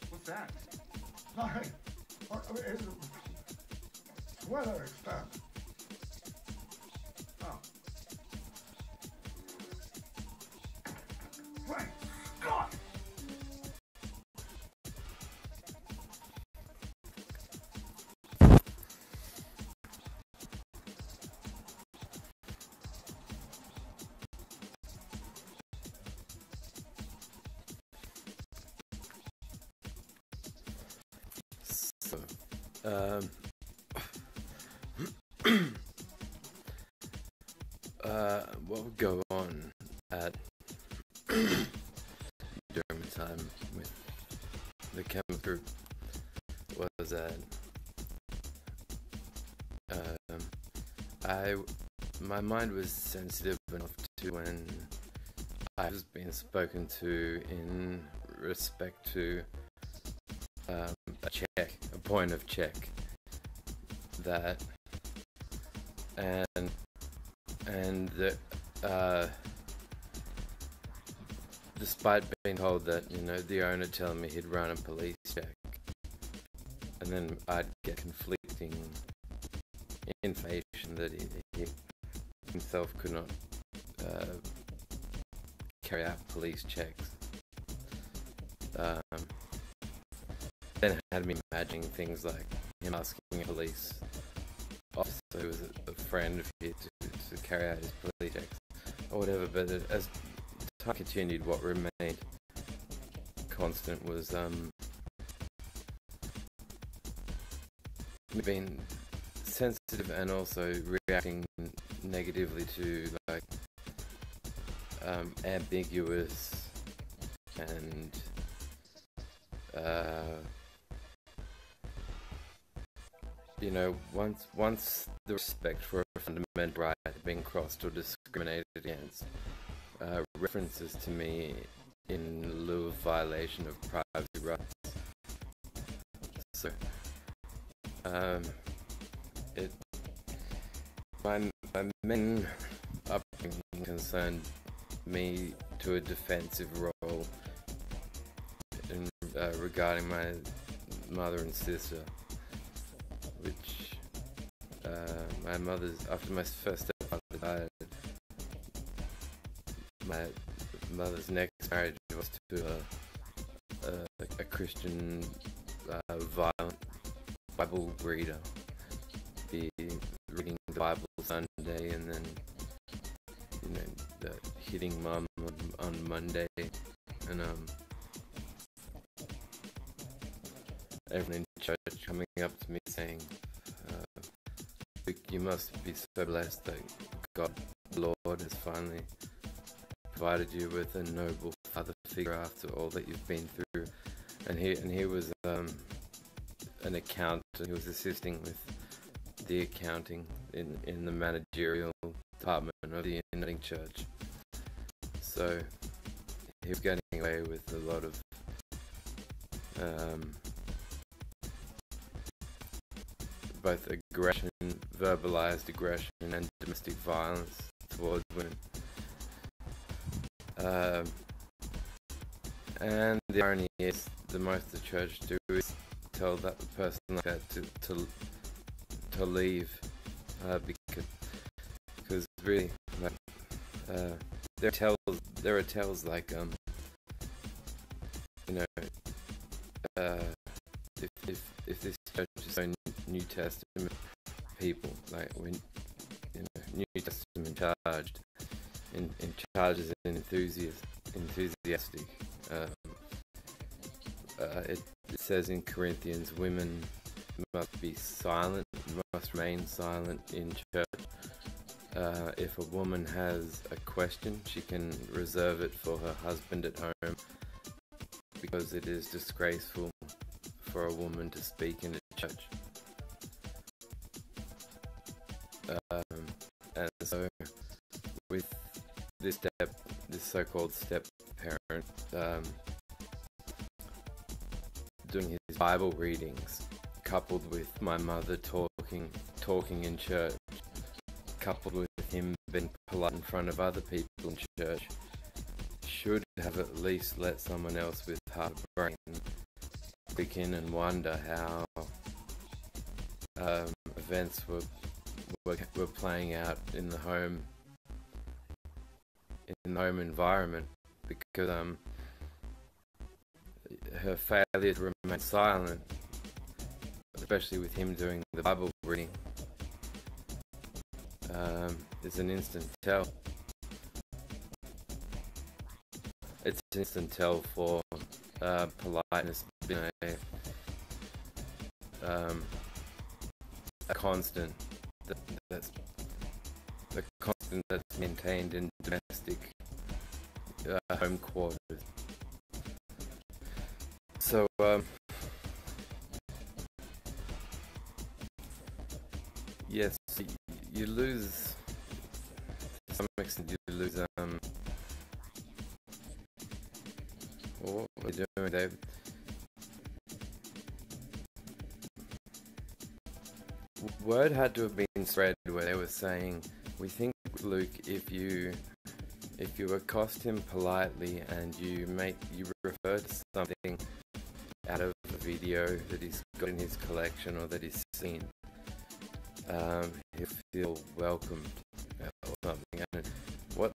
what's that? Hi. It's weather extent. Oh. Frank Scott! So, what would go on at during the time with the chemical group was that my mind was sensitive enough to when I was being spoken to in respect to a point of check that and that despite being told that, you know, the owner telling me he'd run a police check, and then I'd get conflicting information that he himself could not carry out police checks. Then had me imagining things like him asking a police officer who was a friend of his to carry out his police checks or whatever. But as time continued, what remained constant was being sensitive and also reacting negatively to like ambiguous and you know, once the respect for a fundamental right had been crossed or discriminated against, references to me in lieu of violation of privacy rights. So, my main upbringing concerned me to a defensive role in, regarding my mother and sister, which my mother's, after my first stepfather died, my mother's next marriage was to a Christian violent Bible reader, be reading the Bible Sunday and then, you know, hitting mum on Monday, and everyone in church coming up to me saying, you must be so blessed that God, the Lord, has finally provided you with a noble father figure after all that you've been through. And he was an accountant. He was assisting with the accounting in the managerial department of the Uniting Church. So he was getting away with a lot of both aggression, verbalized aggression, and domestic violence towards women. And the irony is, the most the church do is tell that the person like that to leave, because really, like, there are tales like you know, if this church is so New Testament people, like when, you know, New Testament charged in charges and enthusiastic. It says in Corinthians, women must be silent, must remain silent in church. If a woman has a question, she can reserve it for her husband at home, because it is disgraceful for a woman to speak in a church. And so, with this so-called step parent, doing his Bible readings, coupled with my mother talking in church, coupled with him being polite in front of other people in church, should have at least let someone else with part of the brain, begin and wonder how events were playing out in the home environment, because her failure to remain silent, especially with him doing the Bible reading, is an instant tell. It's an instant tell for politeness being a constant that's a constant that's maintained in domestic home quarters. So yes, you lose, to some extent you lose what are we doing, David? Word had to have been spread where they were saying, we think, Luke, if you accost him politely and you refer to something out of a video that he's got in his collection or that he's seen, he'll feel welcomed or something. And what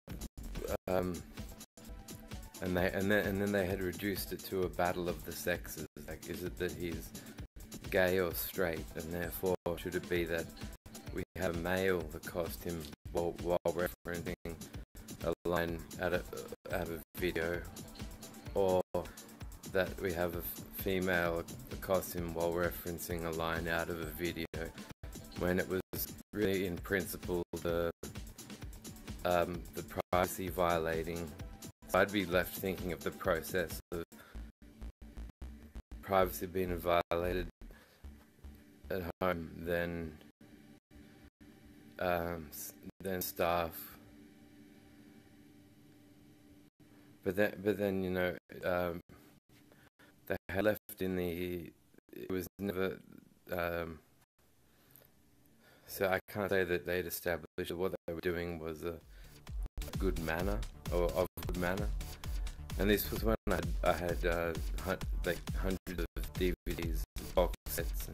and then they had reduced it to a battle of the sexes. Like, is it that he's gay or straight, and therefore should it be that we have a male accost him while referencing a line out of a video, or that we have a female accost him while referencing a line out of a video, when it was really in principle the privacy violating. So I'd be left thinking of the process of privacy being violated at home, then staff. But then you know, they had left in the. It was never. So I can't say that they'd established that what they were doing was a good manner, or of good manner. And this was when I had like hundreds of DVDs, box sets,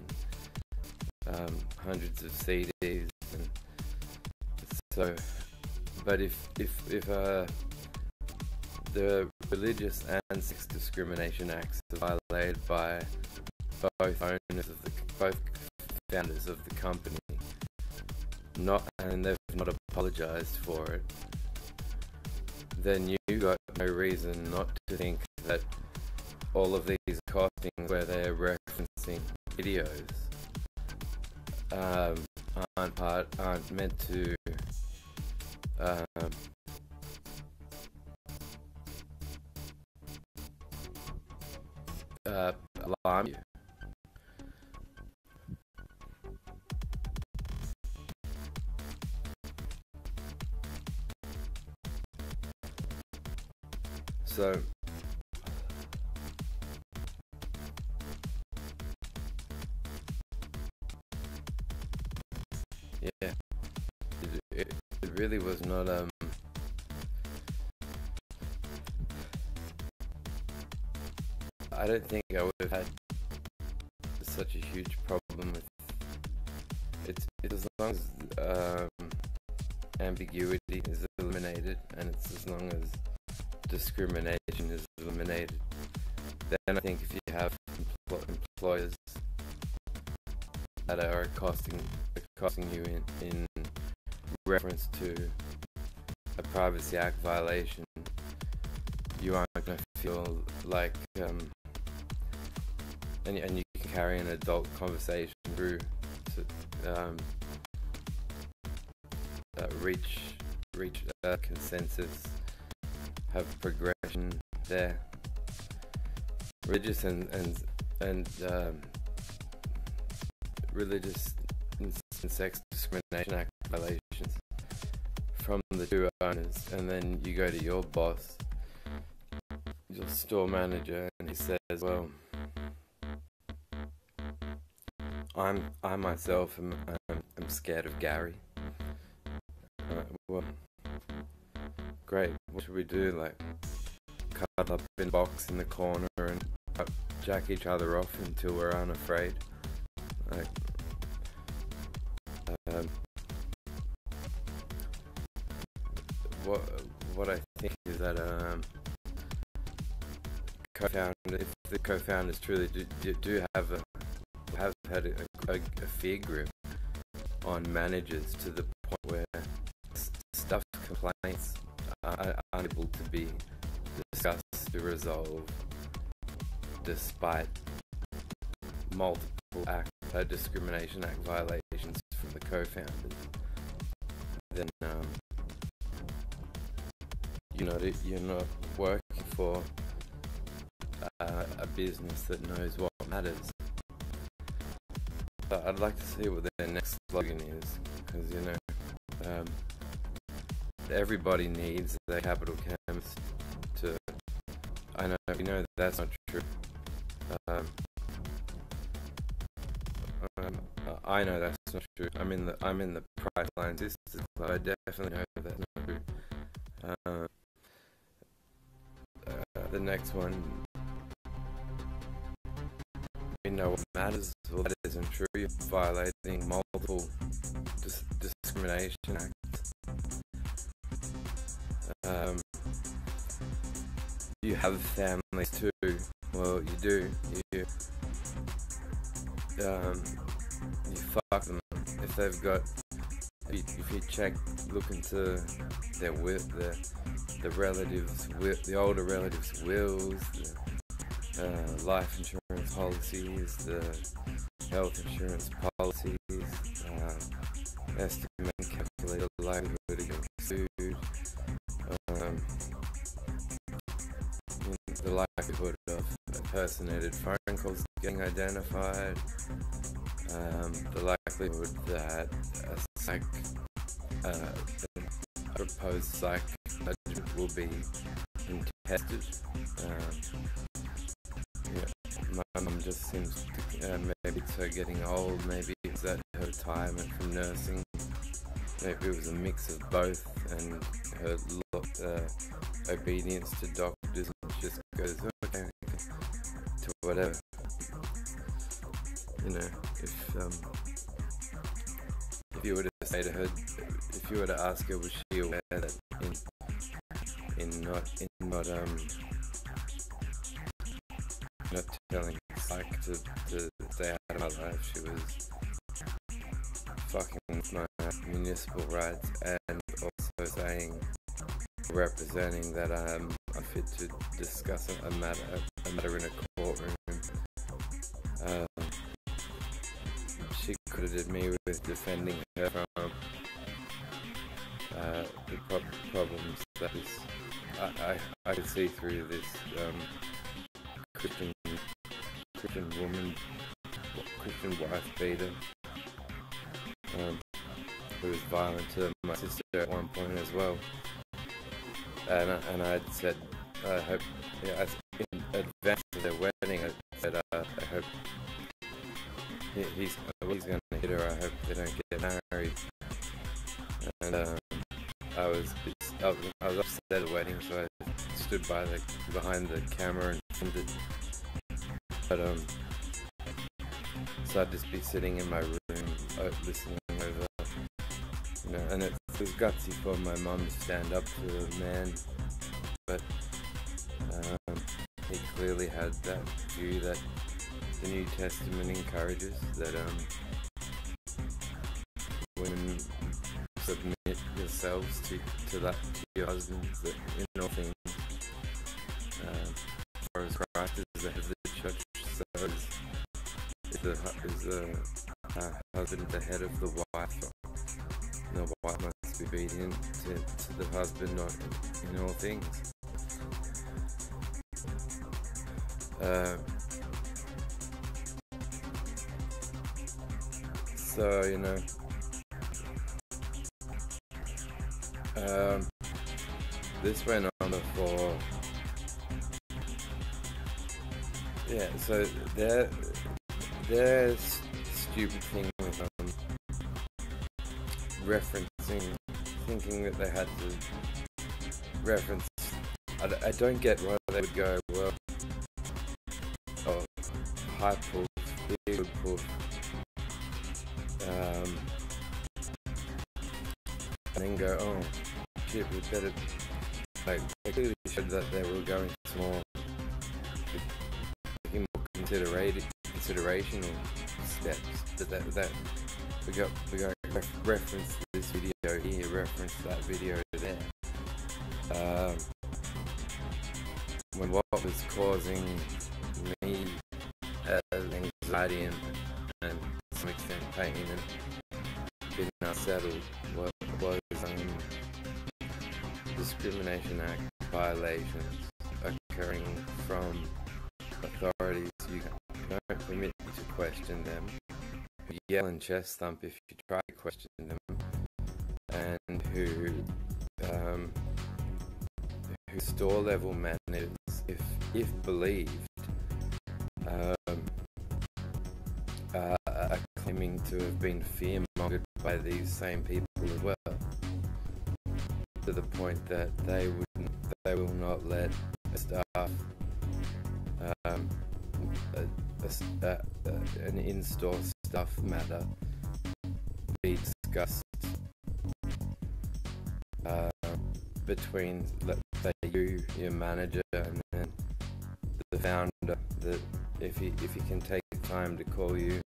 and hundreds of CDs, and so. But if the religious and sex discrimination acts are violated by both founders of the company, and they've not apologized for it, then you got no reason not to think that all of these costings where they're referencing videos aren't meant to alarm you. So yeah, it really was not I don't think I would have had such a huge problem with it as long as ambiguity is eliminated, and it's as long as discrimination is eliminated. Then I think if you have employers that are accosting you in reference to a Privacy Act violation, you aren't going to feel like and you can carry an adult conversation through to reach consensus, have progression there. Religious and religious and sex discrimination act violations from the two owners, and then you go to your boss, your store manager, and he says, well, I myself am scared of Gary. Well, great, what should we do? Like, cuddle up in a box in the corner and jack each other off until we're unafraid. Like, what I think is that if the co-founders truly do have had a fear grip on managers to the point where stuff complaints are unable to be discussed to resolve despite multiple Discrimination Act violations from the co-founders, then you're not working for a business that knows what matters. But I'd like to see what their next slogan is, because everybody needs their capital chemist to. We know that's not true. I know that's not true. I'm in the Priceline Sisters Club. I definitely know that's not true. The next one, we know what matters. Well, that isn't true. You're violating multiple discrimination acts. You have families too. Well, you do. You fuck them if they've got. If you look into their the relatives, the older relatives' wills, the life insurance policies, the health insurance policies, estimate and calculate the likelihood of getting sued, the likelihood of impersonated phone calls getting identified, the likelihood that a SPACK, a proposed SPACK budget will be contested. My mum just seems to, maybe it's her getting old, maybe it's that her retirement from nursing, maybe it was a mix of both, and her obedience to doctors just goes, okay, to whatever. If you were to say to her, if you were to ask her, was she aware that in not telling Psych to stay out of my life, she was fucking with my municipal rights, and also saying, representing that I'm fit to discuss a matter in a courtroom. She credited me with defending her from the problems that is. I could see through this Christian woman, Christian wife beater, who was violent to my sister at one point as well. And I'd said, I hope, in advance of their wedding, I said, I hope he's going to hit her. I hope they don't get married. And I was upset at the wedding, so I stood behind the camera and filmed it. But so I'd just be sitting in my room, listening over, and it was gutsy for my mum to stand up to a man, but he clearly had that view that the New Testament encourages, that women submit yourselves to your husbands, that in all things, for as Christ is the head of the church, so is the husband the head of the wife. The wife must be obedient to the husband in all things. So, this went on for, so their stupid thing with referencing, thinking that they had to reference I don't get why they would go, well, oh, high pull, big pull, and then go, oh, shit, we better, like, they clearly showed that they were going small, taking more considerational steps, that we got reference this video here, reference that video there. When what was causing me anxiety and to some extent pain and being unsettled was Discrimination Act violations occurring from authorities you don't permit to question them, who yell and chest thump if you try to question them, and who store level manners, if believed, are claiming to have been fear-mongered by these same people as well, to the point that they will not let a staff an in-store staff matter be discussed between, let's say, you, your manager, and then the founder. That if he can take time to call you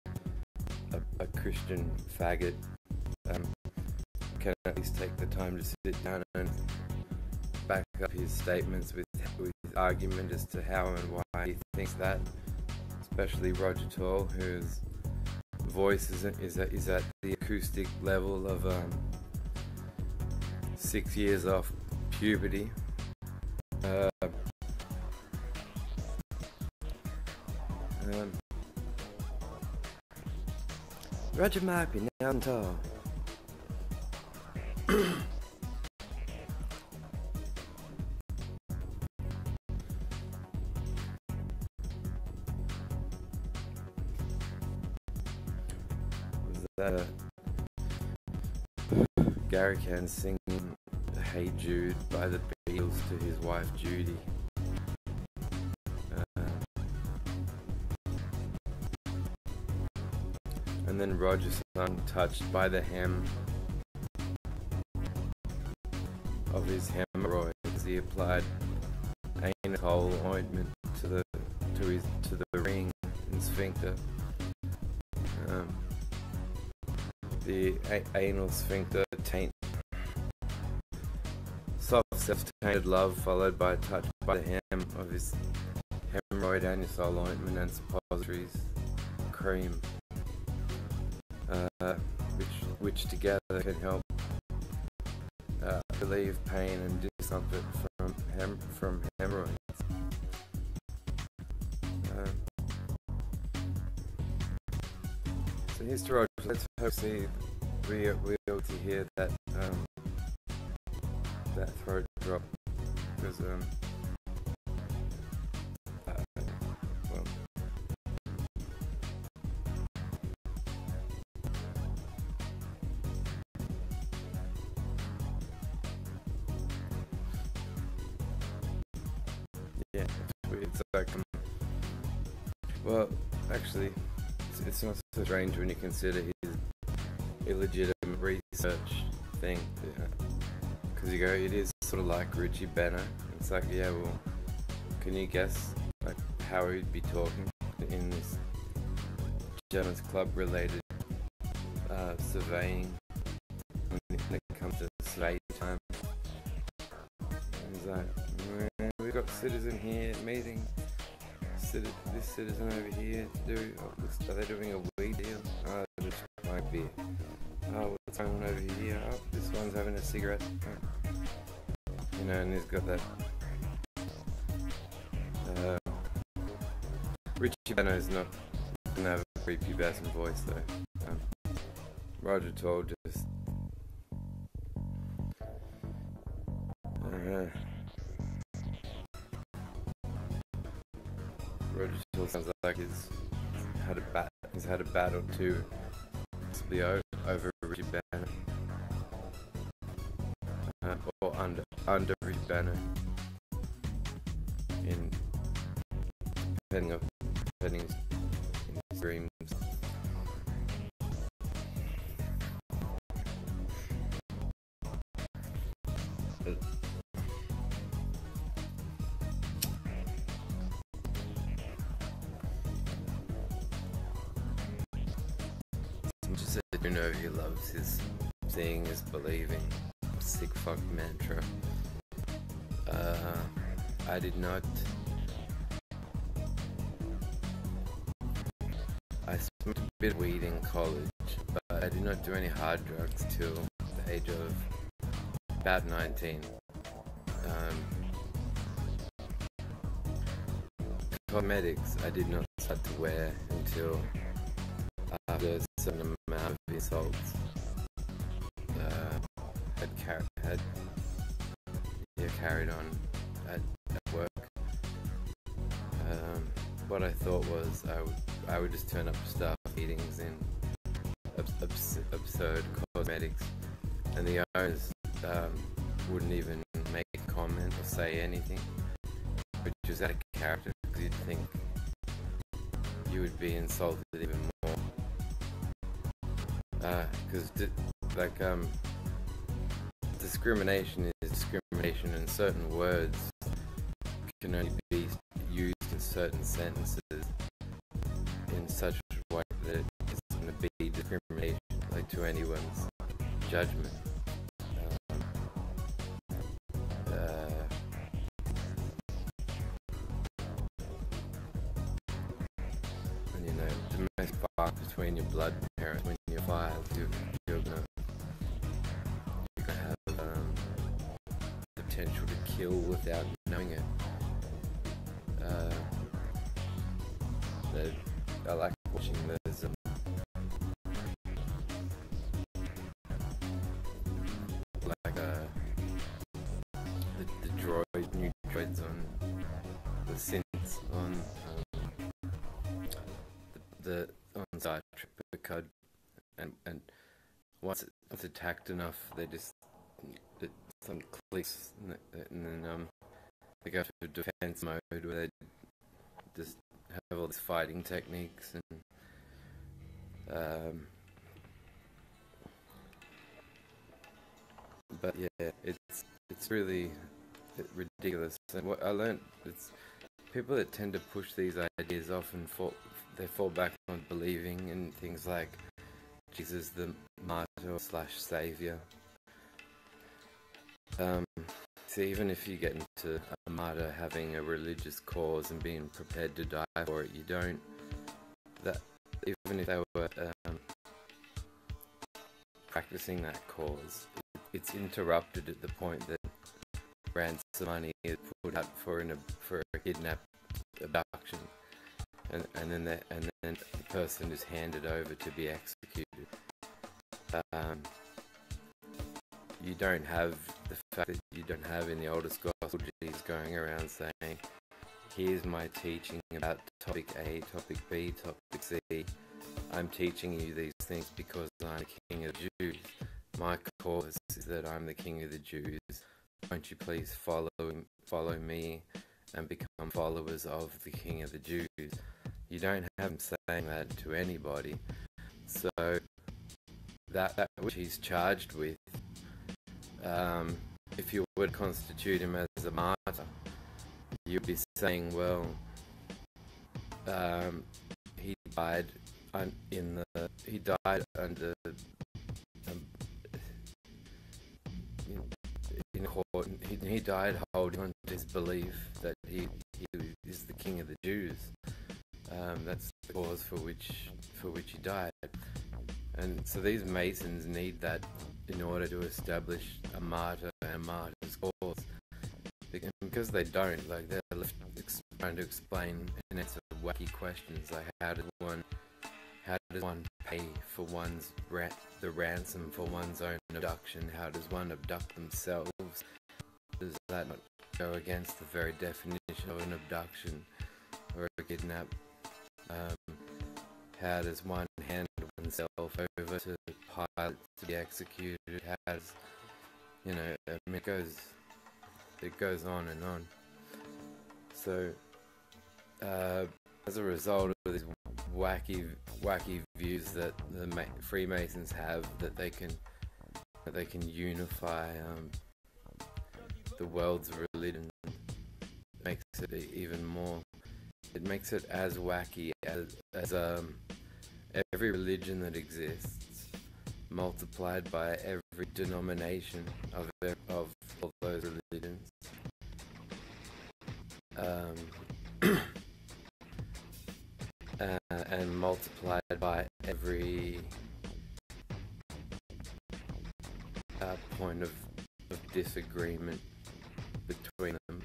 a Christian faggot, can at least take the time to sit down and back up his statements with his argument as to how and why he thinks that. Especially Roger Toll, whose voice is at the acoustic level of 6 years off puberty. Roger might be now unTO. Was that Gary Can singing Hey Jude by the Beatles to his wife Judy? And then Roger's son touched by the hem of his hemorrhoid as he applied anal ointment to the ring and sphincter. The anal sphincter taint, soft self-tainted love followed by a touch by the hem of his hemorrhoid anisole ointment and suppositories cream, which together can help relieve pain and discomfort from hemorrhoids. So here's to Roger. Let's hopefully we able to hear that that throat drop, because well, yeah, it's like well, actually, it's not so strange when you consider his illegitimate research thing, because you go, it is sort of like Richie Benner. It's like, yeah, well, can you guess like how he'd be talking in this Gentlemen's Club related surveying when it comes to survey time? And he's like, we've got citizen here meeting. This citizen over here to do. Are they doing a weed deal? Oh, they're just trying beer. Oh, what's going on over here? Oh, this one's having a cigarette. Oh. You know, and he's got that. Richie Benner doesn't have a creepy bass voice though. Roger Toll just. Roger Toll sounds like he's had a battle too, possibly over Richie Benner, or under Richie Benner. in depending in streams. Just said, you know, he loves his seeing is believing. Sick fuck mantra. I did not. I smoked a bit of weed in college, but I did not do any hard drugs till the age of about 19. Cosmetics I did not start to wear until after a certain amount of insults had carried on at work. What I thought was I would just turn up to staff meetings in absurd cosmetics, and the owners wouldn't even make a comment or say anything, which was out of character, because you'd think you would be insulted even more. Because discrimination is discrimination, and certain words can only be used in certain sentences in such a way that it's going to be discrimination, like to anyone's judgment. And you know, domestic violence between your blood parents when you're 5, you're gonna have the potential to kill without knowing it. I like watching those the new droids on the synths on on Star Trek Picard, and once it's attacked enough, some clicks, and then they go to defense mode where they just have all these fighting techniques, and but yeah, it's really ridiculous. And what I learned, it's people that tend to push these ideas often fall back on believing in things like Jesus the martyr / savior. So even if you get into a martyr having a religious cause and being prepared to die for it, you don't. That even if they were practicing that cause, it's interrupted at the point that ransom money is put up for a kidnap abduction, and then the person is handed over to be executed. You don't have the fact that you don't have in the oldest gospel Jesus going around saying, here's my teaching about topic A, topic B, topic C. I'm teaching you these things because I'm the King of the Jews. My cause is that I'm the King of the Jews. Won't you please follow me and become followers of the King of the Jews? You don't have him saying that to anybody. So that which he's charged with, if you would constitute him as a martyr, you'd be saying, well, he died under in court. He died holding on to his belief that he is the King of the Jews. That's the cause for which he died. And so these Masons need that in order to establish a martyr and a martyr's cause. Because they don't, like, they're left trying to explain and answer wacky questions like how does one pay for the ransom for one's own abduction? How does one abduct themselves? Does that not go against the very definition of an abduction or a kidnap? How does one hand oneself over to pilots to be executed? How does, you know, I mean, it goes on and on. So, as a result of these wacky views that the Freemasons have, that they can unify the world's religion, makes it even more. It makes it as wacky as every religion that exists, multiplied by every denomination of all those religions. And multiplied by every point of disagreement between them.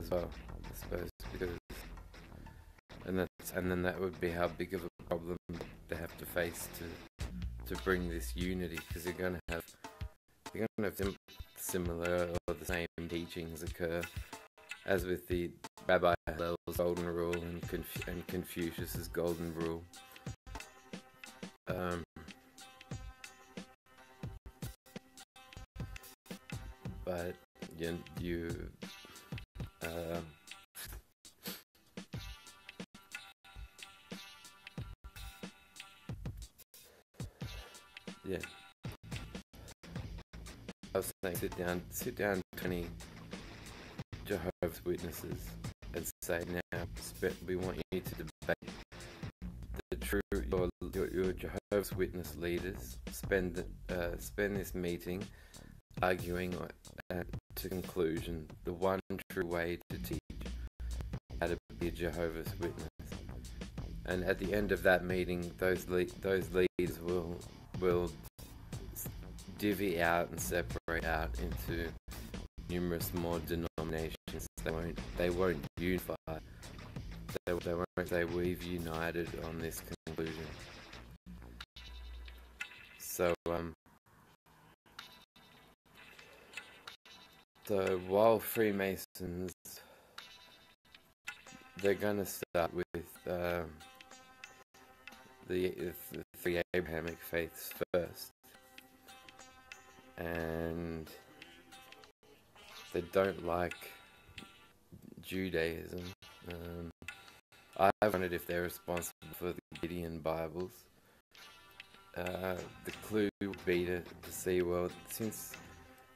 As well, I suppose, because and then that would be how big of a problem they have to face to bring this unity, because you're gonna have similar or the same teachings occur as with the Rabbi Hillel's golden rule and Confucius's golden rule. But yeah. I was saying, sit down 20 Jehovah's Witnesses and say, now we want you to debate your Jehovah's Witness leaders. Spend this meeting arguing to conclusion the one true way to teach how to be a Jehovah's Witness. And at the end of that meeting, those leaders will divvy out and separate out into numerous more denominations. They won't unify. They won't say we've united on this conclusion. So while Freemasons, they're gonna start with the three Abrahamic faiths first, and they don't like Judaism. I've wondered if they're responsible for the Gideon Bibles. The clue would be to see, well, since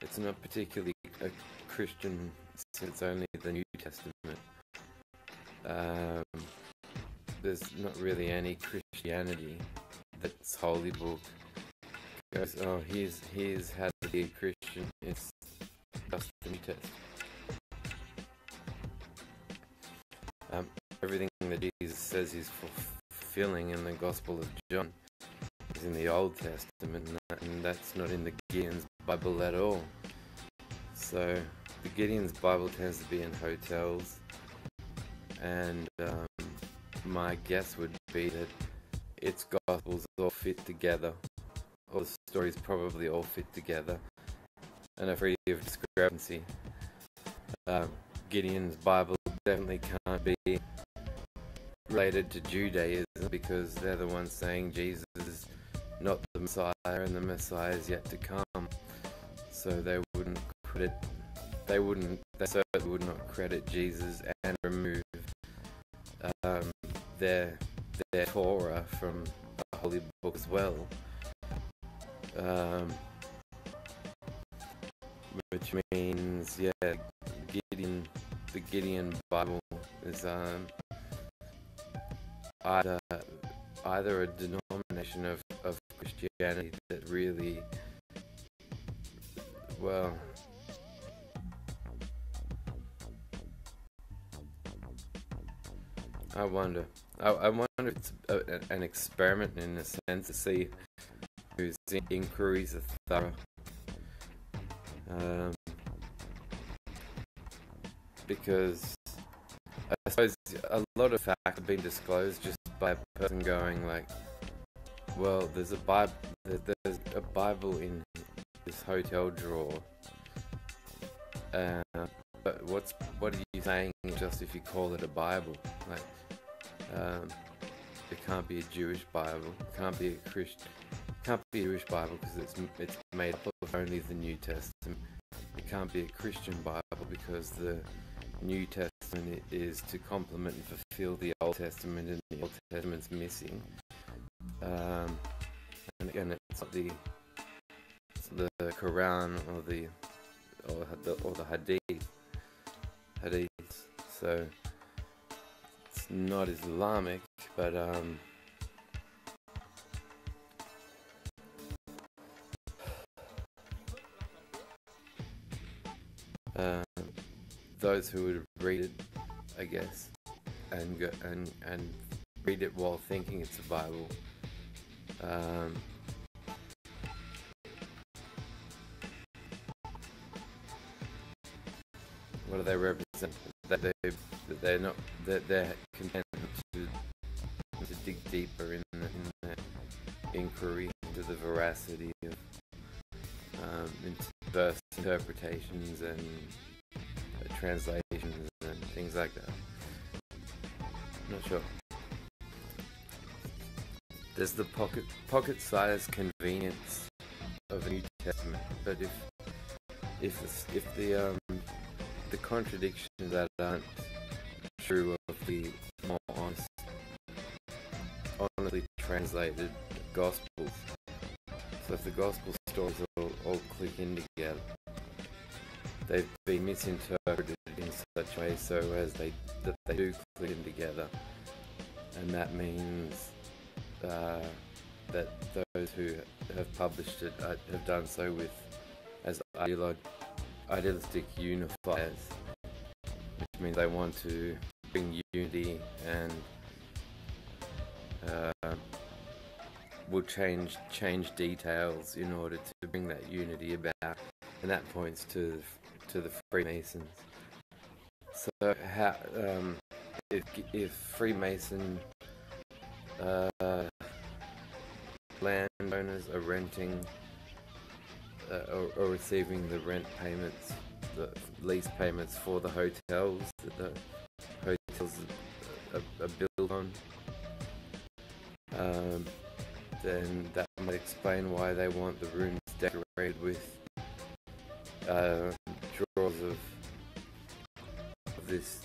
it's not particularly a Christian, since it's only the New Testament, there's not really any Christianity. That's holy book goes, oh, here's how to be a Christian. It's just the New Testament. Everything that Jesus says he's fulfilling in the Gospel of John is in the Old Testament, and that's not in the Gideon's Bible at all. So the Gideon's Bible tends to be in hotels, and my guess would be that its Gospels all fit together, or the stories probably all fit together, and are free of discrepancy. Gideon's Bible definitely can't be related to Judaism, because they're the ones saying Jesus is not the Messiah and the Messiah is yet to come. So they certainly would not credit Jesus and remove their Torah from the holy book as well. Which means, yeah, the Gideon Bible is either a denomination of Christianity that really, well, I wonder if it's an experiment in a sense to see whose inquiries are thorough. Because I suppose a lot of facts have been disclosed just by a person going like, well, there's a Bible in this hotel drawer, but what are you saying just if you call it a Bible? Like, it can't be a Jewish Bible, it can't be a Christian, can't be a Jewish Bible because it's made up of only the New Testament. it can't be a Christian Bible because the New Testament is to complement and fulfill the Old Testament, and the Old Testament's missing. And again, it's not the Quran or the Hadith. So it's not Islamic, but those who would read it, I guess, and read it while thinking it's a Bible. What do they represent? They're content to dig deeper in the inquiry into the veracity of verse interpretations and translations and things like that. I'm not sure. There's the pocket-sized convenience of the New Testament, but if the contradictions that aren't true of the more honestly translated Gospels, so if the Gospel stories all click in together, they've been misinterpreted in such a way so as that they do click in together, and that means that those who have published it have done so as idealistic unifiers, which means they want to bring unity and will change details in order to bring that unity about, and that points to the Freemasons. So how if Freemason landowners are renting or receiving the rent payments, the lease payments for the hotels that the hotels are built on, then that might explain why they want the rooms decorated with drawers of these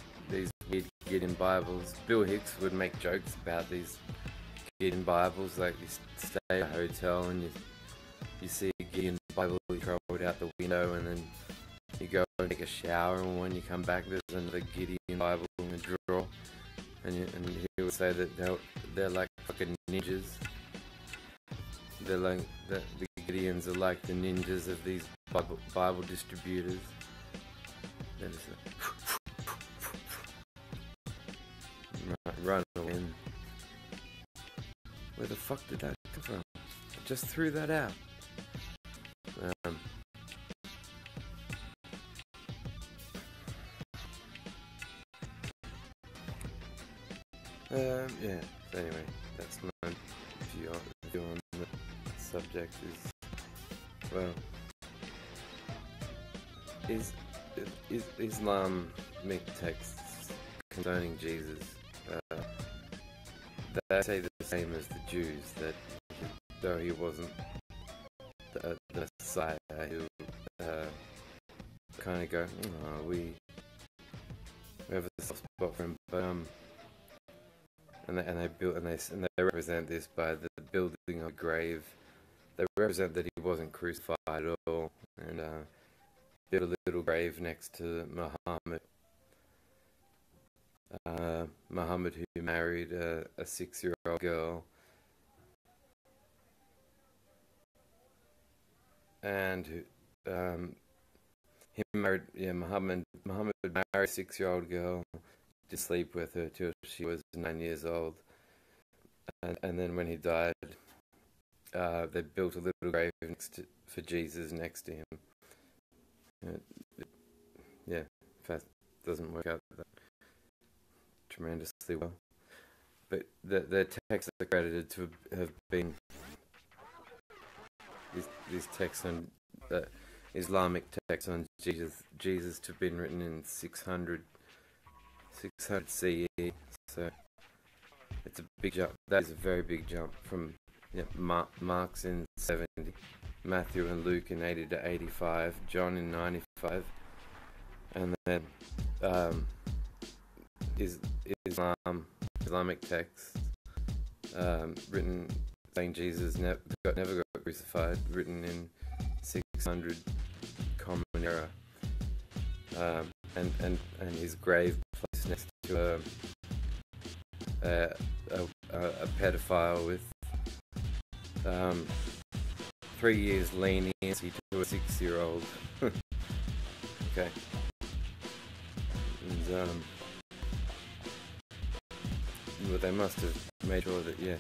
weird Gideon Bibles. Bill Hicks would make jokes about these Gideon Bibles, like you stay at a hotel and you see a Gideon Bible, you throw it out the window, and then you go and take a shower, and when you come back there's another Gideon Bible in a drawer, and he would say that they're like fucking ninjas. They're like the Gideons are like the ninjas of these Bible distributors. They're just like, run away. Where the fuck did that come from? I just threw that out. Yeah. So anyway, that's my view on the subject. Is, well, is Islamic texts concerning Jesus, they say the same as the Jews, that though he wasn't the Messiah, who kind of go, oh, we have a soft spot for him, but and they represent this by the building of a grave. They represent that he wasn't crucified at all, and built a little grave next to Muhammad. Muhammad, who married a 6-year-old girl, and Muhammad married a 6-year-old girl, to sleep with her till she was 9 years old, and then when he died, they built a little grave for Jesus next to him. Yeah, in fact, it doesn't work out that tremendously well. But their texts are credited to have been these texts on Islamic texts on Jesus to have been written in 600 CE. So it's a big jump. That is a very big jump from Yep, Mark's in 70, Matthew and Luke in 80 to 85, John in 95, and then Islamic texts written saying Jesus never got crucified, written in 600 Common Era, and his grave placed next to a pedophile with 3 years leniency to a 6-year-old. Okay. And but they must have made sure that, yeah,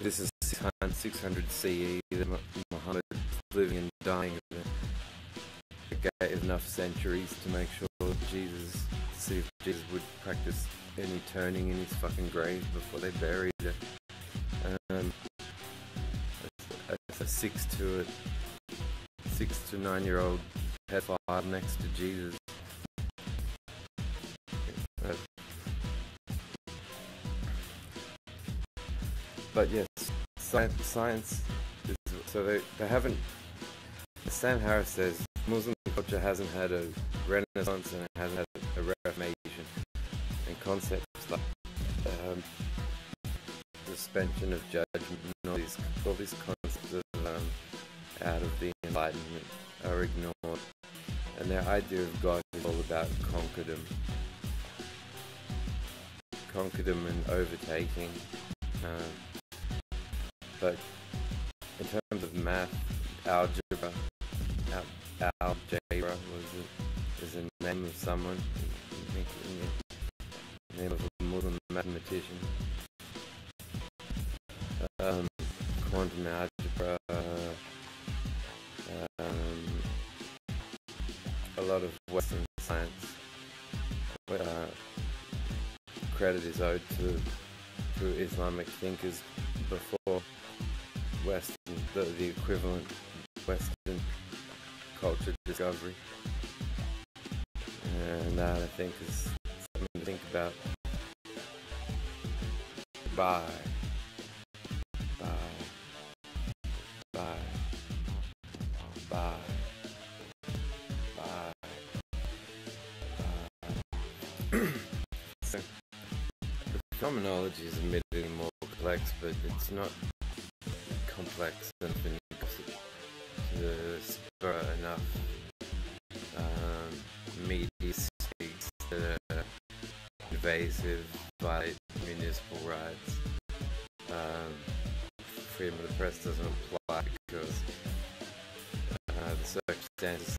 this is 600 CE, that Muhammad living and dying gave enough centuries to make sure that Jesus, to see if Jesus would practice any turning in his fucking grave before they buried it. A 6 to 9 year old pedophile next to Jesus. But yes, science is, so they haven't. Sam Harris says Muslim culture hasn't had a renaissance and it hasn't had a reformation, and concepts like suspension of judgment and all these concepts of out of the Enlightenment are ignored, and their idea of God is all about conquerdom and overtaking. But in terms of math, algebra is the name of someone, the name of a Muslim mathematician. Quantum algebra, a lot of Western science. Credit is owed to Islamic thinkers before Western, the equivalent Western culture discovery, and that I think is something to think about. Bye. So, the terminology is admittedly more complex, but it's not complex enough to spur enough media speaks that are invasive, violate municipal rights. Freedom of the press doesn't apply because the circumstances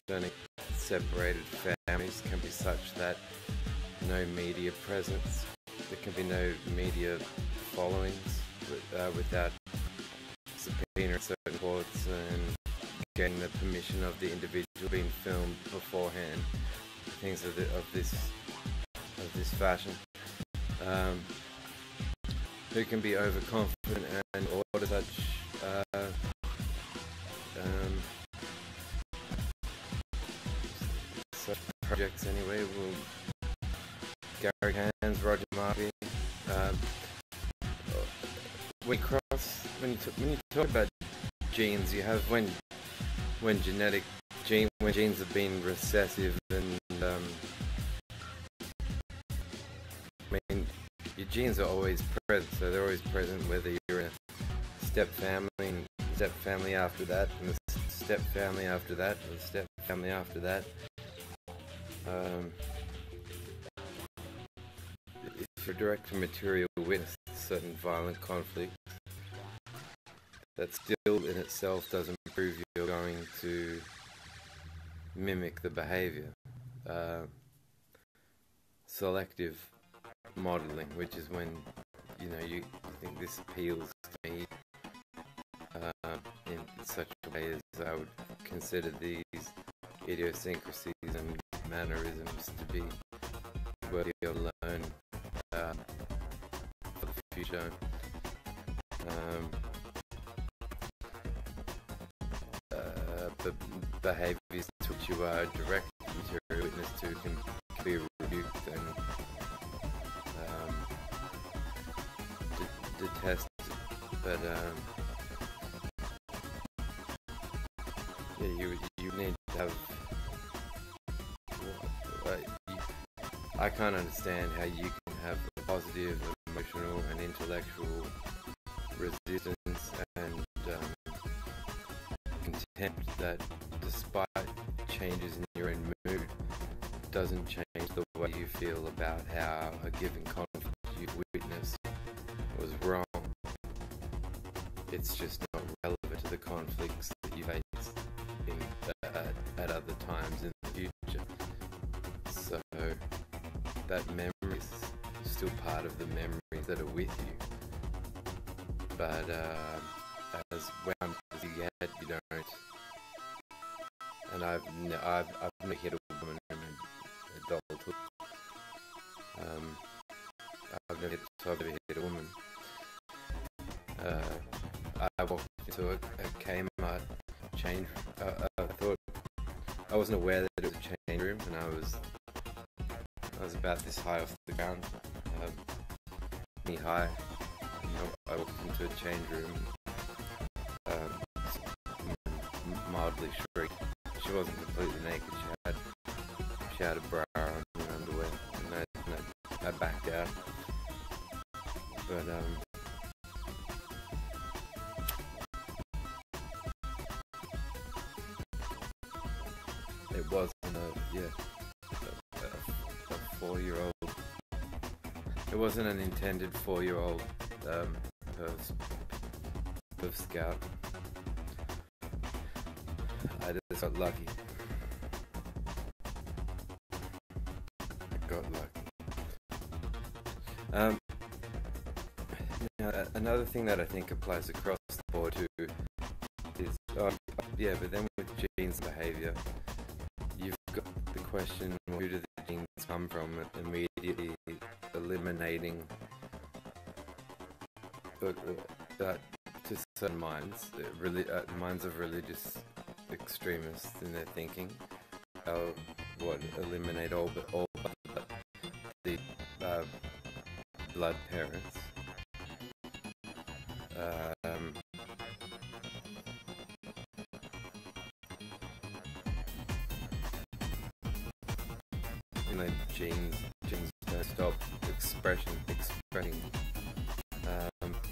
concerning separated families can be such that no media presence, there can be no media followings without subpoena at certain courts and getting the permission of the individual being filmed beforehand, things of this fashion. Who can be overconfident and order such projects anyway? Well, Gary Hans, Roger Marby. When you talk about genes, you have when genes have been recessive, and I mean, your genes are always present, so they're always present whether you're in a step family, and step family after that, and the step family after that, and the step family after that. If you're direct material witness to certain violent conflicts, that still in itself doesn't prove you're going to mimic the behavior. Selective modeling, which is when you think this appeals to me in such a way as I would consider these idiosyncrasies and mannerisms to be worthy of learn for the future. The behaviours to which you are direct material witness to can be rebuked and detest it, but yeah, you need to have. I can't understand how you can have a positive emotional and intellectual resistance and contempt that, despite changes in your own mood, doesn't change the way you feel about how a given conflict you witnessed was wrong. It's just not relevant to the conflicts that you face at other times in the future. So that memory is still part of the memories that are with you. But as wound as you get, you don't. And I've never hit a woman in adulthood. I've never hit a woman. I walked into a Kmart change. I thought I wasn't aware that it was a change room, and I was about this high off the ground, knee high. I walked into a change room, mildly shrieked. She wasn't completely naked. She had a bra on and underwear, and I backed out. But it wasn't a 4-year-old. It wasn't an intended 4-year-old Perv Scout. I just got lucky. Now, another thing that I think applies across the board too is, but then with genes and behaviour, you've got the question, who do the genes come from, immediately eliminating that to certain minds, minds of religious extremists in their thinking. Eliminate all but the blood parents. Genes don't stop expressing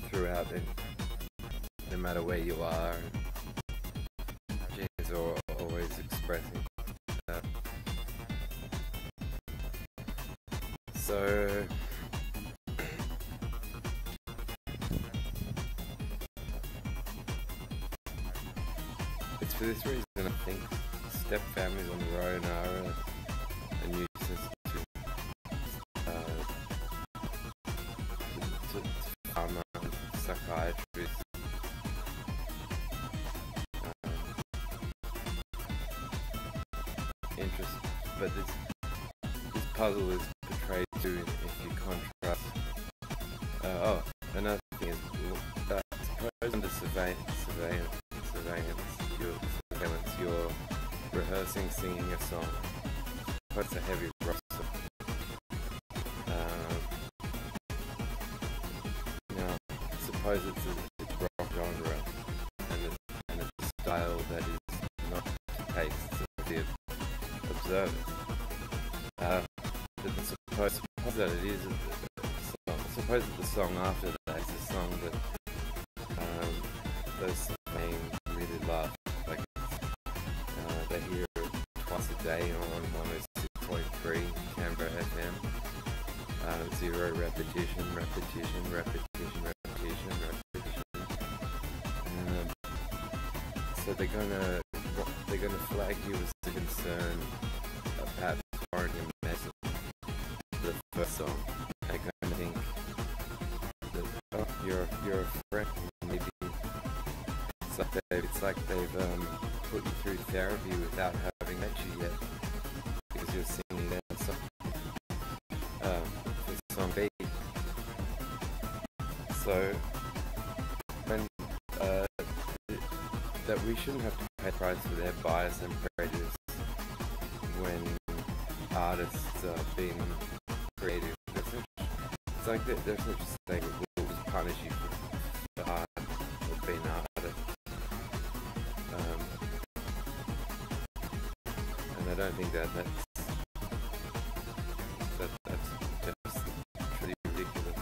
throughout it, no matter where you are. Genes are always expressing. So it's for this reason I think step families on their own are a nuisance to pharma, psychiatrists. Interest, but this puzzle is portrayed too if you contrast. Another thing is, suppose under surveillance, you're rehearsing singing a song. It's a heavy rock song. Now, suppose it's a rock genre and it's a style that is not to taste of the observer. Suppose that it is a song. Suppose that the song after that is a song that those may really love. Like they hear it twice a day on 106.3 Canberra FM. Zero repetition. So they're gonna flag you as a concern about foreign message. The first song, they're gonna think that you're a friend. Maybe it's like they've put you through therapy without having met you yet, because you're singing their song. For song B. So when that we shouldn't have to pay price for their bias and prejudice when artists are being creative. It's like there's such a thing as punish you for hard or being harder. And I don't think that's just pretty ridiculous.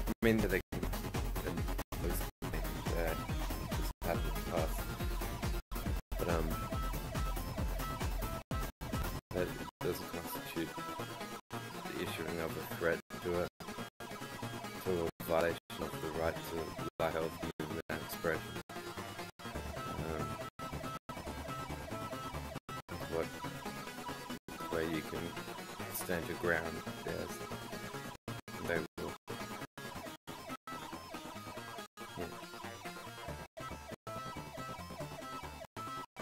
I mean that they can lose that just happened in the past, but that doesn't constitute the issuing of a threat to a violation of the right to life, health, movement, and expression. Where you can stand your ground, yes, they will.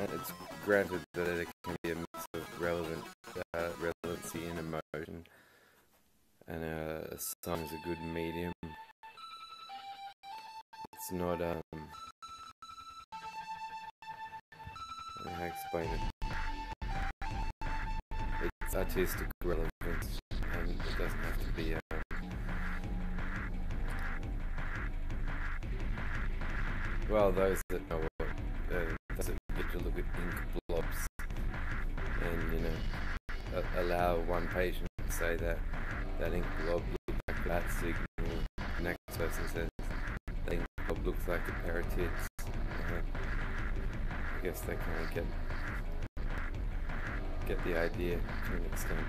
And it's granted that it can be a mix of relevancy and emotion, and a song is a good medium. It's not how do I explain it? It's artistic relevance, and it doesn't have to be well, those that know what those that get to look at ink blobs and, you know, allow one patient to say that ink blob looks like that signal. The next person says that ink blob looks like a pair of tits. I guess they kind of get the idea to an extent.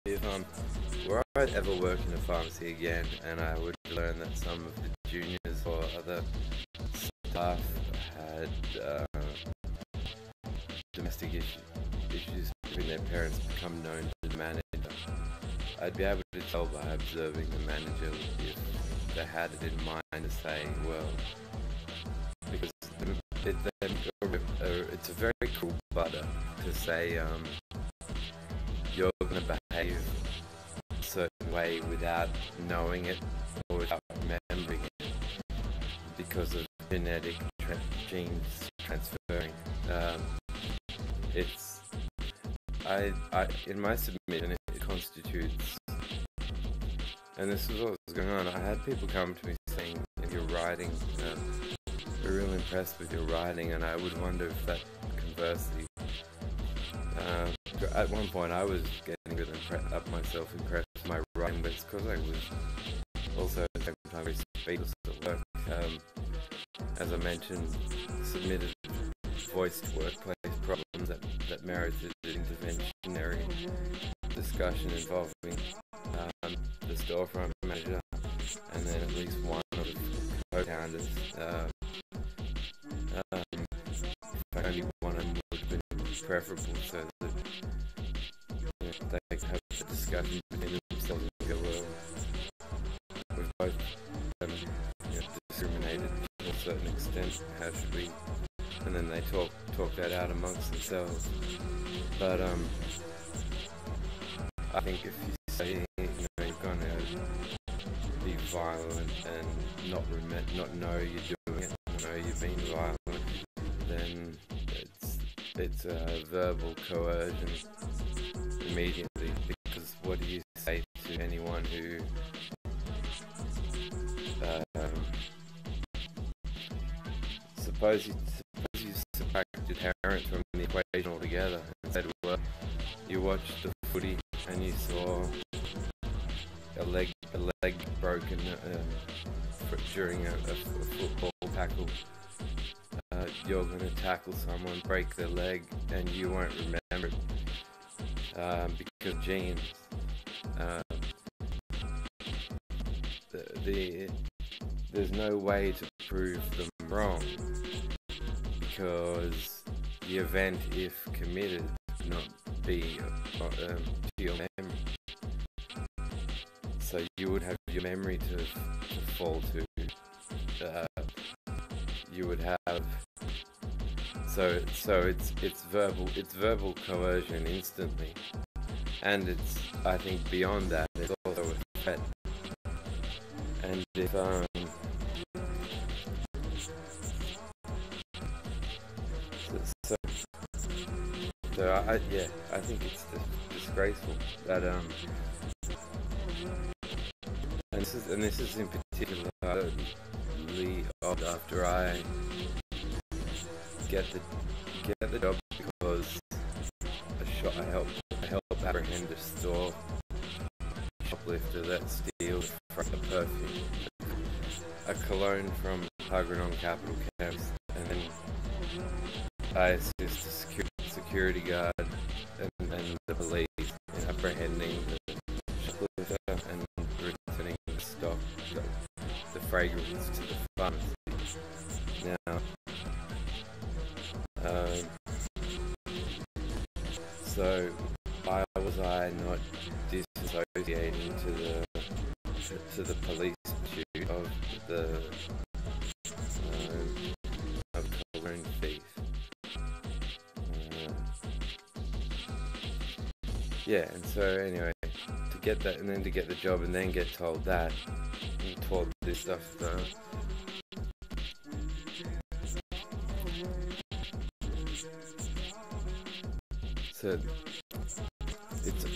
If were I ever work in a pharmacy again, and I would learn that some of the juniors or other staff had domestic issues between their parents become known to the manager, I'd be able to tell by observing the manager if they had it in mind to say, well, because it's a very cool butter to say you're going to behave a certain way without knowing it or without remembering it because of genetic genes transferring. In my submission, it constitutes, and this is what was going on. I had people come to me saying, if you're writing, we're real impressed with your writing, and I would wonder if that conversely, at one point I was getting really impressed with my writing, but it's because I was also at the same time very speechless at work. As I mentioned, submitted voiced workplace problems that merited interventionary discussion involving the storefront manager and then at least one of the co-founders. Only one of them would have been preferable so that they could have a discussion between themselves and go, well, we've both discriminated to a certain extent, how should we? And then they talk that out amongst themselves. But I think if you say, you're going to be violent and not know you're doing it, know you've been violent, then it's a verbal coercion immediately, because what do you say to anyone who suppose you subtract your parents from the equation altogether and said, well, you watched the footy and you saw a leg broken during a football tackle. You're going to tackle someone, break their leg, and you won't remember it because genes. There's no way to prove them wrong because the event, if committed, would not be to your memory. So you would have your memory to fall to. You would have So it's verbal coercion instantly, and it's, I think, beyond that, it's also a threat. And if so, I think it's disgraceful that and this is in particular odd after I get the job, because I help apprehend a store shoplifter that steals a perfume, a cologne from Hagran on Capital Camps, and then I assist a security guard and the police in apprehending the shoplifter and returning the stock, the fragrance, to the pharmacy. Now, so why was I not disassociating to the police pursuit of the cologne thief? Yeah, and so anyway, to get that, and then to get the job, and then get told that, and told this stuff, so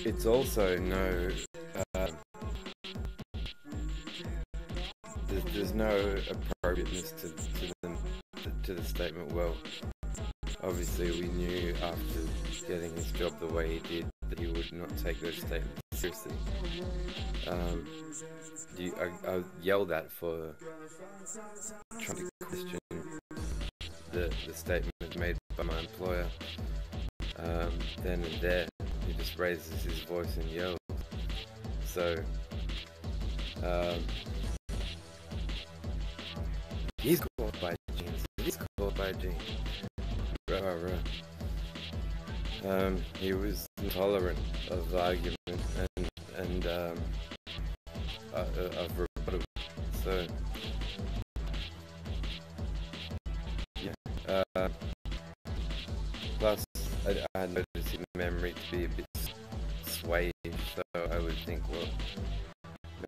it's also no, there's no appropriateness to the statement. Well, obviously we knew after getting his job the way he did that he would not take those statements seriously. I yelled at for trying to question the statement made by my employer. Then and there, he just raises his voice and yells. So, he's caught by jeans. He's caught by jeans. He was intolerant of argument and of rebuttal. So, yeah. Plus, I noticed his memory to be a bit swayed, so I would think, well,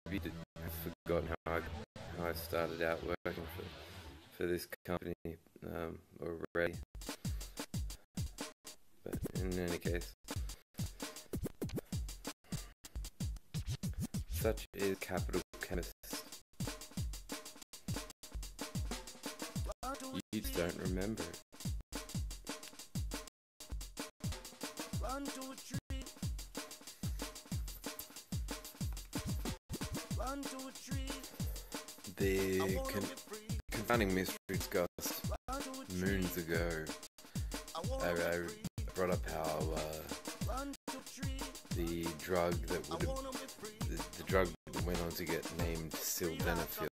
maybe I've forgotten how I started out working for this company already. But in any case, such is capital chemist. You just don't remember it. 1, 2, 3. 1, 2, 3. The confounding mystery discussed moons ago. I brought up how the drug that the drug that went on to get named sildenafil,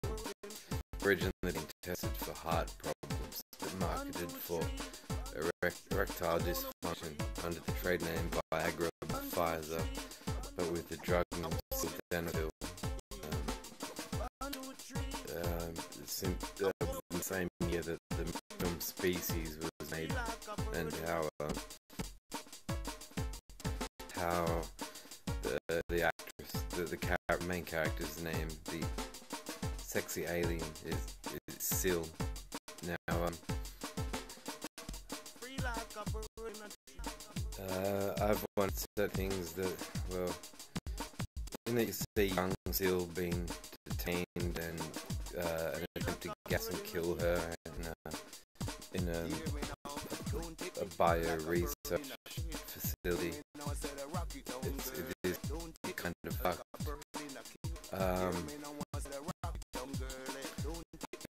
originally being tested for heart problems, but marketed for erectile dysfunction under the trade name Viagra by Pfizer, but with the drug name sildenafil. The same year that the film Species was made, and how the actress, the main character's name, the sexy alien, is Sil. Now, I've wanted to say things that, well, when you see young Sil being detained and an attempt to gas and kill her in a bio research facility, it is kind of fucked.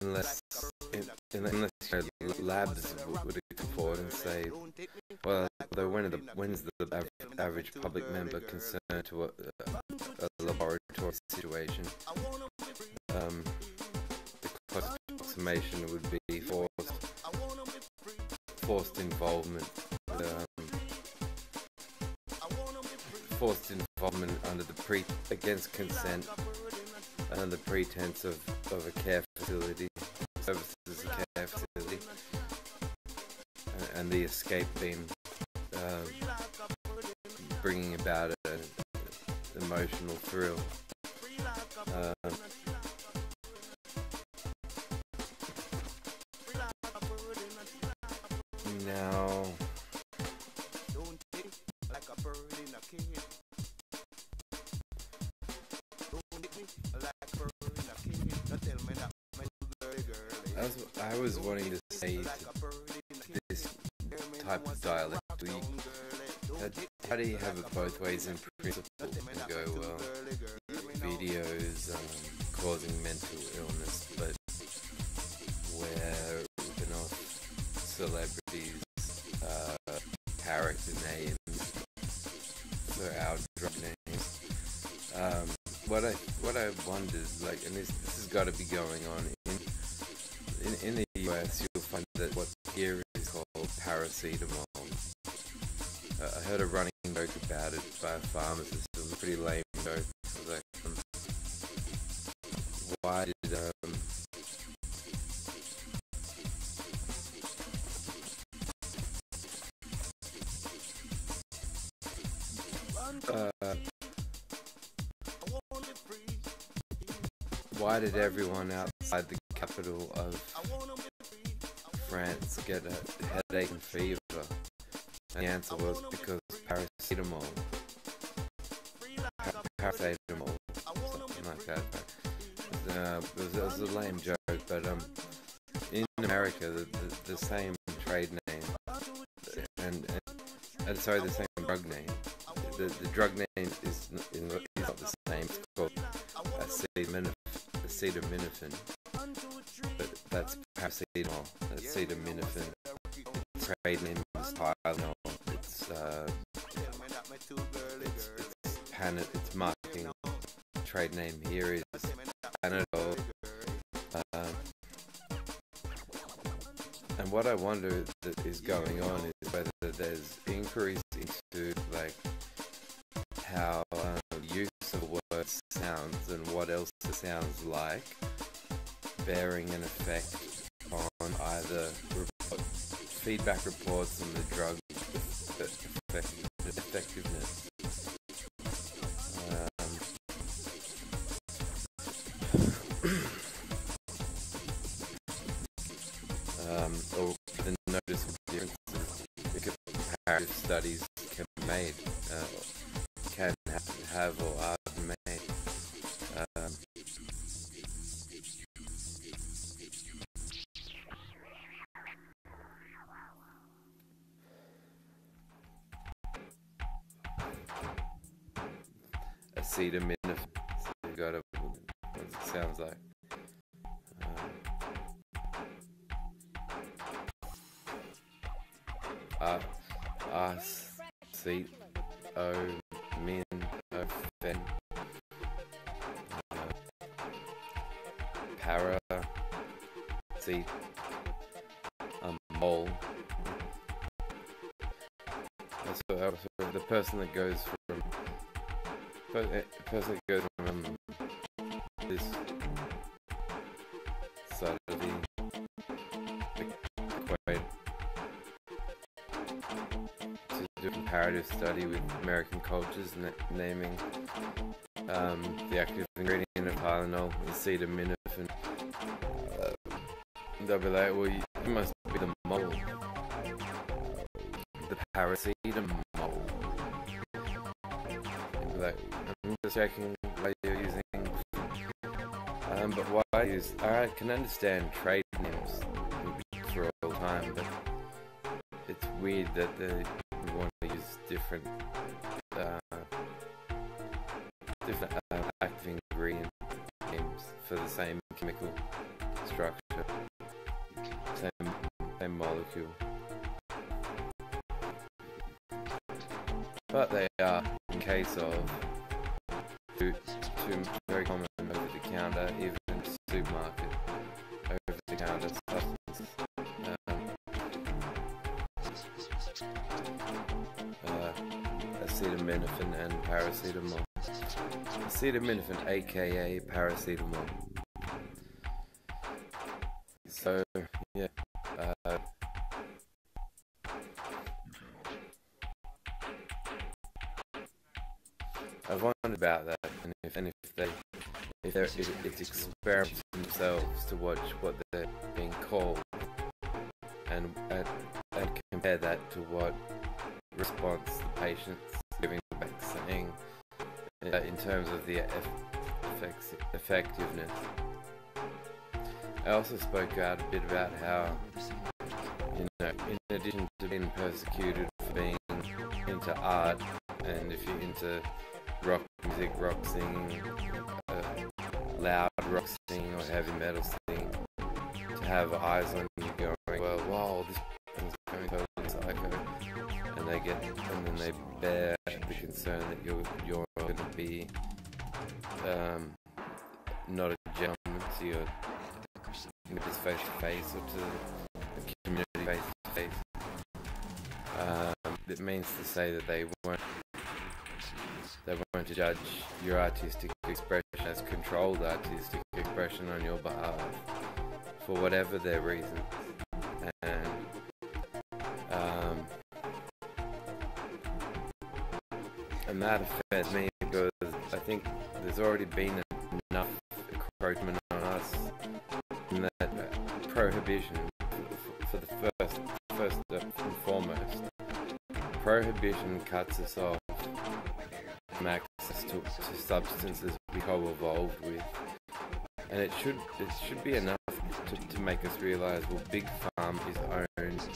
Unless labs would come forward and say, well, when's the average public member concerned to a laboratory situation? The closest approximation would be forced involvement. Forced involvement against consent, under the pretense of a care facility, services a care facility, and the escape beam bringing about an emotional thrill. Now, I was wanting to say this type of dialect, how do you have it both ways in principle and go, well, videos causing mental illness, but we're ripping off celebrities, character names for our drug names. What I wondered, like, and this has got to be going on in the US, you'll find that what here is called paracetamol. I heard a running joke about it by a pharmacist. It was a pretty lame joke. It was like, why did why did everyone outside the capital of France get a headache and fever? And the answer was because paracetamol, something like that. It was a lame joke, but in America, the same trade name and sorry, the same drug name. The drug name is not the same. It's called acetaminophen, but that's paracetamol. Acetaminophen. The trade name is Tylenol. Its marketing trade name here is Panadol. And what I wonder that is going on is whether there's increase into like how use of a word sounds and what else it sounds like, bearing an effect on either feedback reports on the drug effectiveness. Or the noticeable differences that comparative studies can be made, can have or are made. Acetaminophen, so you got what it sounds like. Paracetamol. So the person that goes from this side of the equator to do a comparative study with American cultures, naming the active ingredient of Tylenol, acetaminophen. They'll be like, well, you must be the mole, the paracetamol. They'll be like, I'm just checking why you're using, but why use? I can understand trade names for all time, but it's weird that they want to use different active ingredient names for the same chemical structure, same molecule. But they are, in case of, two very common over-the-counter, even supermarket over-the-counter substances. Acetaminophen and paracetamol. Acetaminophen, aka paracetamol. So, yeah. I've wondered about that, and if it's experiments themselves to watch what they're being called, and compare that to what response the patient's giving back, saying in terms of the effectiveness. I also spoke out a bit about how, you know, in addition to being persecuted for being into art, and if you're into rock music, rock singing, loud rock singing or heavy metal singing, to have eyes on you going, well, wow, this person's going totally psycho, and then they bear the concern that you're going to be not a gentleman to your just face to face or to the community face to face. It means to say that they won't judge your artistic expression as controlled artistic expression on your behalf for whatever their reasons. And that offends me because I think there's already been enough encroachment on us in that prohibition for the first and foremost. Prohibition cuts us off from access to substances we co-evolved with, and it should be enough to make us realise, well, Big Farm is owned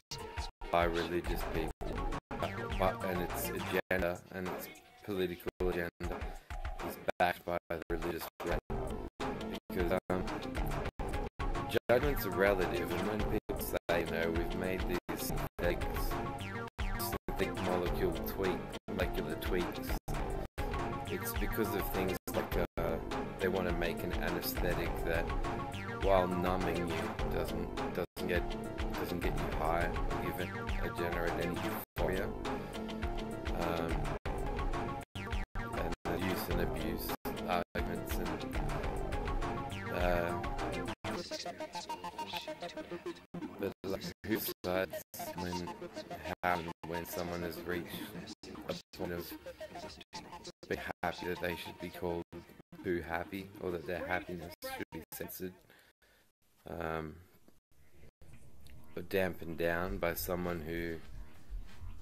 by religious people, and its agenda and its political agenda is backed by the religious right. Because judgments are relative, and when people say, you know, we've made these synthetic molecular tweaks, it's because of things like they want to make an anesthetic that, while numbing you, doesn't get you high or even generate any euphoria. And the use and abuse arguments but like, who decides when someone has reached a point of being happy that they should be called too happy, or that their happiness should be censored, or dampened down by someone who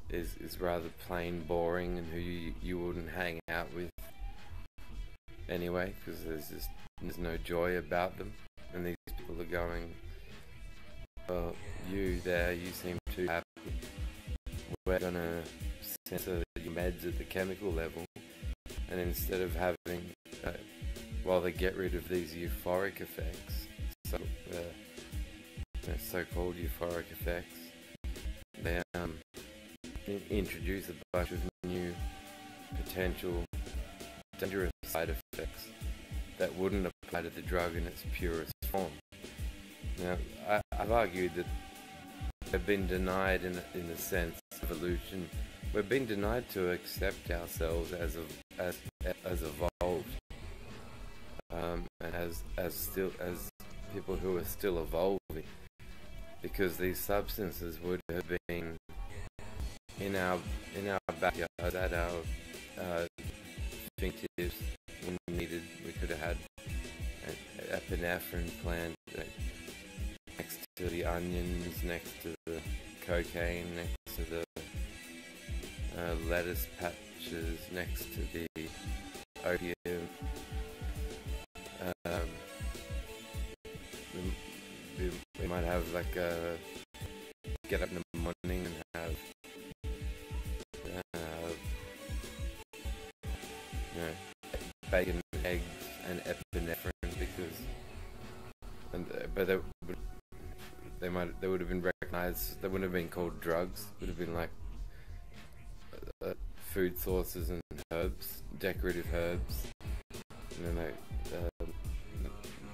is rather plain boring and who you wouldn't hang out with anyway, because there's no joy about them, and these people are going, well, you seem too happy, we're gonna censor your meds at the chemical level, and instead of having while they get rid of these euphoric effects, so-called euphoric effects, they introduce a bunch of new potential dangerous side effects that wouldn't apply to the drug in its purest form. Now, I've argued that we've been denied, in the sense of evolution, we've been denied to accept ourselves as evolved, and as people who are still evolving, because these substances would have been in our backyard at our fingertips when needed. We could have had an epinephrine plant next to the onions, next to the cocaine, next to the lettuce patches, next to the opium. We might have like a get up in the morning and have bacon, eggs, and epinephrine, but they would have been recognized. They wouldn't have been called drugs. It would have been like food sources and herbs, decorative herbs. And then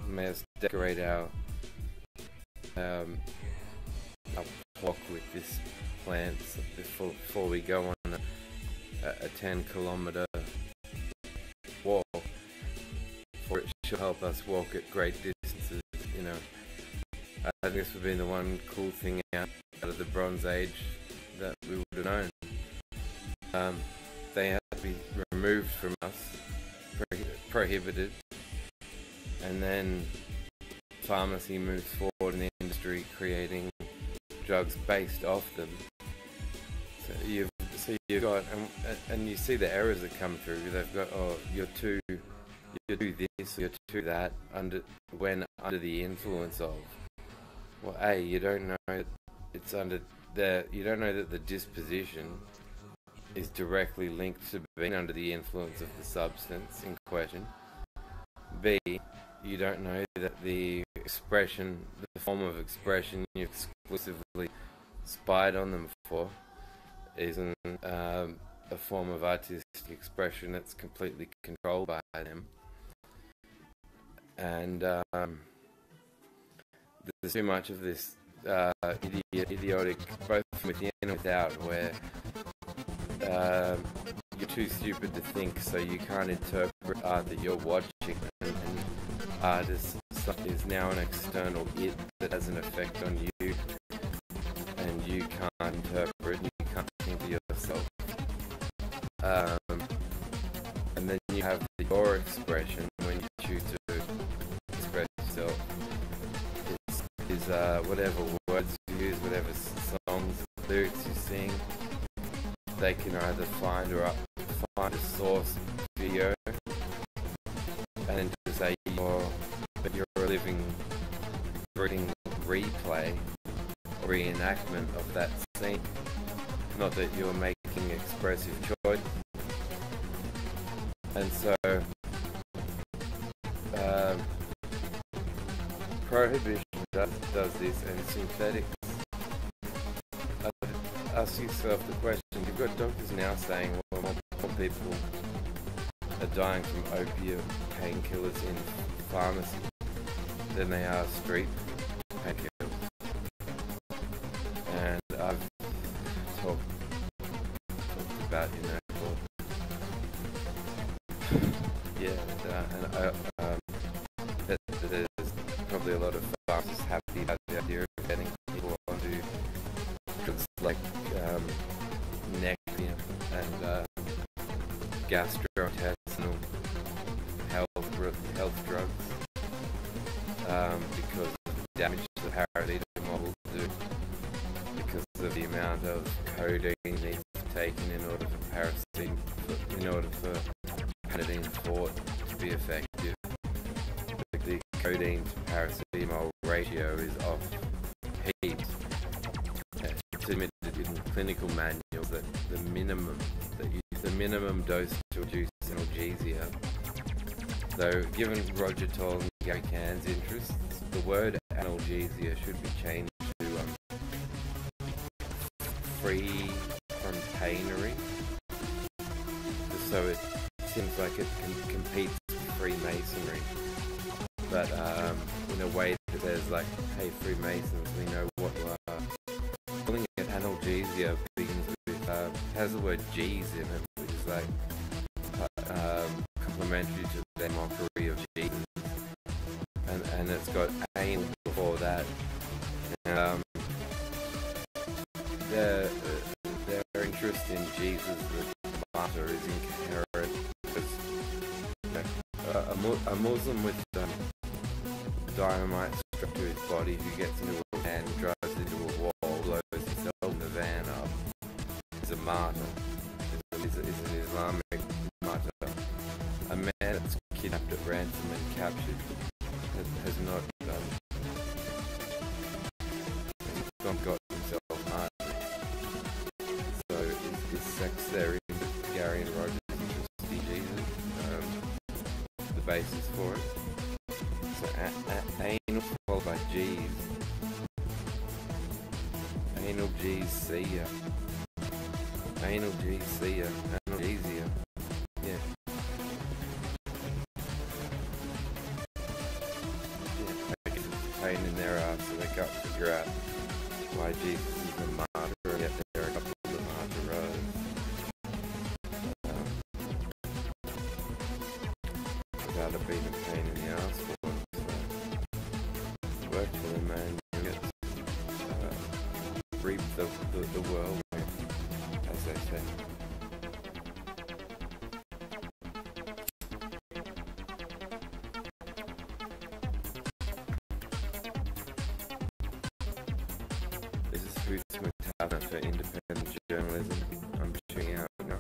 may us decorate our walk with this plant before we go on a 10-kilometer walk, for it should help us walk at great distances. You know, I think this would be the one cool thing out of the Bronze Age that we would have known. They had to be removed from us prohibited, and then pharmacy moves forward in the industry creating drugs based off them. So you've got, and you see the errors that come through. They've got, oh, you're too this, you're too that, when under the influence of. Well, A, you don't know that it's you don't know that the disposition is directly linked to being under the influence of the substance in question. B, you don't know that the form of expression you exclusively spied on them for isn't a form of artistic expression that's completely controlled by them. And there's too much of this idiotic, both from within and without, where you're too stupid to think, so you can't interpret art that you're watching, and art is now an external it that has an effect on you, and you can't interpret, you can't think for yourself. And then you have your expression when you choose to express yourself. Is whatever words you use, whatever songs, lyrics you sing, they can either find a source video and then just say you're a living, breathing replay or reenactment of that scene. Not that you're making expressive choice. And so prohibition does this, and synthetics. Ask yourself the question, you've got doctors now saying, well, more people are dying from opiate painkillers in pharmacy than they are street painkillers. And I've talked about, that there's probably a lot of pharmacists happy about the idea of getting people onto drugs like Nexium and gastrointestinal health drugs, because of the damage the paracetamol will do, because of the amount of codeine needs to be taken in order for Breddan thought to be effective. The codeine to paracetamol ratio is off heaps. It's admitted in clinical manuals that the minimum dose to reduce analgesia. Though, given Roger Toll and Gary Cahn's interests, the word analgesia should be changed to free from painery, so it seems like it competes with Freemasonry, but in a way that there's like, hey, Freemasons, we know what you are. Calling it analgesia begins with, has the word G's in it, which is like complementary to their mockery of Jesus, and it's got anal before that. Their interest in Jesus the martyr is incoherent, because a Muslim with dynamite strapped to his body who gets into a van, drives into a wall, blows himself in the van up, is a martyr, is an Islamic martyr. A man that's kidnapped at ransom and captured has not got himself martyred. So is sex there in Gary and Roger's interest in Jesus the basis for it? So anal followed by G's. Anal G's, see ya. Anal G's, see ya. Analgesia. Yeah. I guess it's a pain in their ass, so they got to figure out why Jesus is the martyr, and yet there are a couple of the martyrs. Without it being a pain in the ass for them, so work for them, man. You get reap the world, as they say. PHUTURE for independent journalism. I'm tuning out now.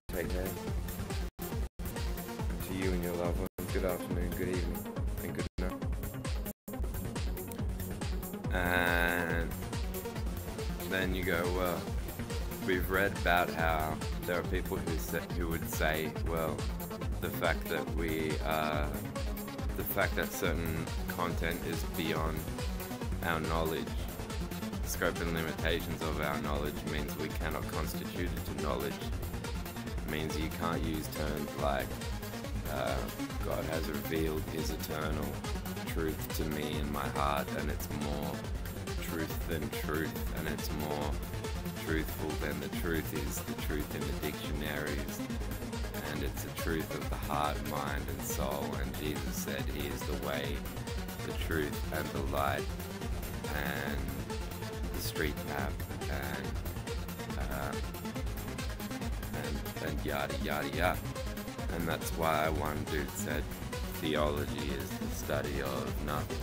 Take care. To you and your loved ones, good afternoon, good evening, and good night. And then you go, well, we've read about how there are people who would say, well, the fact that certain content is beyond our knowledge, scope and limitations of our knowledge means we cannot constitute it to knowledge. It means you can't use terms like God has revealed his eternal truth to me in my heart, and it's more truth than truth, and it's more truthful than the truth is the truth in the dictionaries, and it's the truth of the heart, mind and soul, and Jesus said he is the way, the truth and the light, and the street map, and yada yada yada. And that's why one dude said theology is the study of nothing